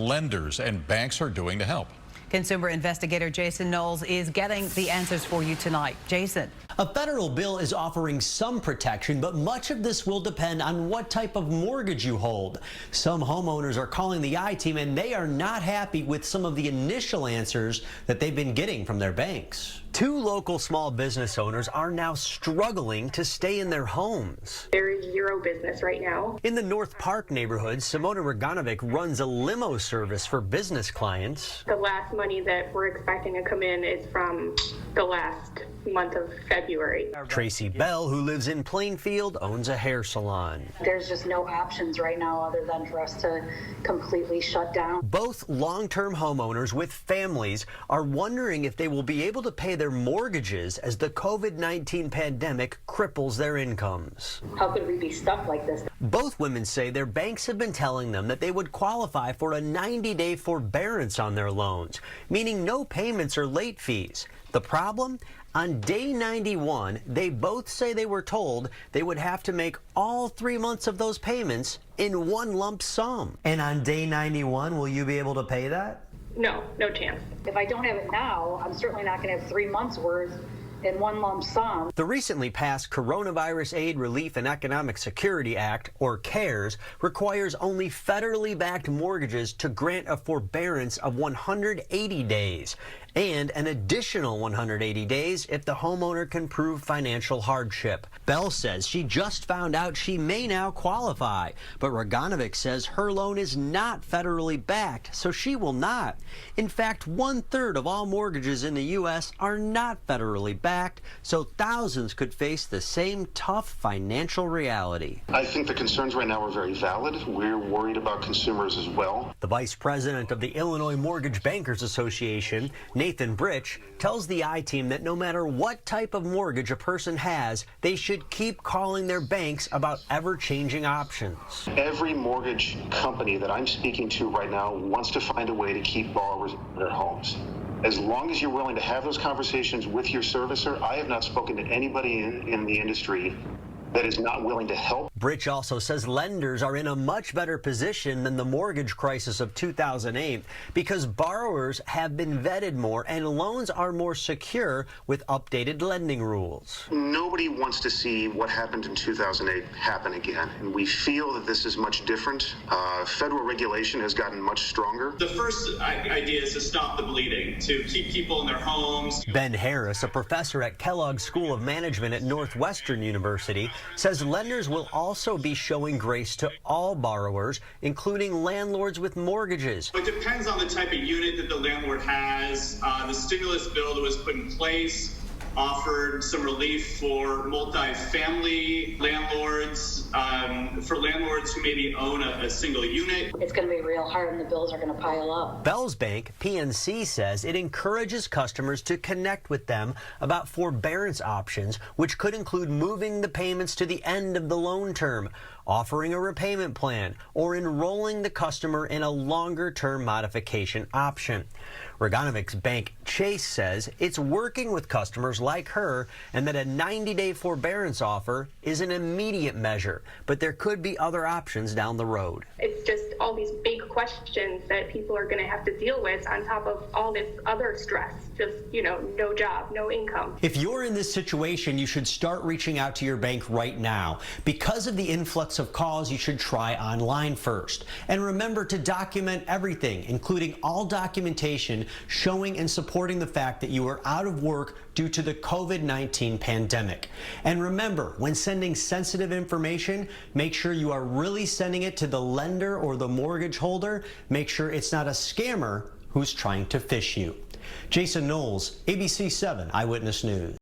lenders and banks are doing to help. Consumer investigator Jason Knowles is getting the answers for you tonight. Jason. A federal bill is offering some protection, but much of this will depend on what type of mortgage you hold. Some homeowners are calling the I-Team, and they are not happy with some of the initial answers that they've been getting from their banks. Two local small business owners are now struggling to stay in their homes. There is zero business right now. In the North Park neighborhood, Simona Roganovic runs a limo service for business clients. The last money that we're expecting to come in is from the last month of February. Tracy Bell, who lives in Plainfield, owns a hair salon. There's just no options right now other than for us to completely shut down. Both long-term homeowners with families are wondering if they will be able to pay their mortgages as the COVID-19 pandemic cripples their incomes. How could we be stuck like this? Both women say their banks have been telling them that they would qualify for a 90-day forbearance on their loans, meaning no payments or late fees. The problem? On day 91, they both say they were told they would have to make all 3 months of those payments in one lump sum. And on day 91, will you be able to pay that? No chance. If I don't have it now, I'm certainly not going to have 3 months worth in one lump sum. The recently passed Coronavirus Aid, Relief, and Economic Security Act, or CARES, requires only federally backed mortgages to grant a forbearance of 180 days and an additional 180 days if the homeowner can prove financial hardship. Bell says she just found out she may now qualify, but Roganovic says her loan is not federally backed, so she will not. In fact, 1/3 of all mortgages in the U.S. are not federally backed, so thousands could face the same tough financial reality. I think the concerns right now are very valid. We're worried about consumers as well. The vice president of the Illinois Mortgage Bankers Association, Nathan Britch, tells the I-Team that no matter what type of mortgage a person has, they should keep calling their banks about ever-changing options. Every mortgage company that I'm speaking to right now wants to find a way to keep borrowers in their homes. As long as you're willing to have those conversations with your servicer, I have not spoken to anybody in the industry that is not willing to help. Britch also says lenders are in a much better position than the mortgage crisis of 2008 because borrowers have been vetted more and loans are more secure with updated lending rules. Nobody wants to see what happened in 2008 happen again, and we feel that this is much different. Federal regulation has gotten much stronger. The first idea is to stop the bleeding, to keep people in their homes. Ben Harris, a professor at Kellogg School of Management at Northwestern University, says lenders will also be showing grace to all borrowers, including landlords with mortgages. It depends on the type of unit that the landlord has. The stimulus bill that was put in place offered some relief for multi-family landlords, for landlords who maybe own a single unit. It's going to be real hard and the bills are going to pile up. Bell's Bank, PNC, says it encourages customers to connect with them about forbearance options, which could include moving the payments to the end of the loan term, offering a repayment plan, or enrolling the customer in a longer-term modification option. Roganovic's bank, Chase, says it's working with customers like her and that a 90-day forbearance offer is an immediate measure, but there could be other options down the road. It's just all these big questions that people are going to have to deal with on top of all this other stress. Just, no job, no income. If you're in this situation, you should start reaching out to your bank right now. Because of the influx of calls, you should try online first. And remember to document everything, including all documentation showing and supporting the fact that you are out of work due to the COVID-19 pandemic. And remember, when sending sensitive information, make sure you are really sending it to the lender or the mortgage holder. Make sure it's not a scammer who's trying to phish you. Jason Knowles, ABC 7 Eyewitness News.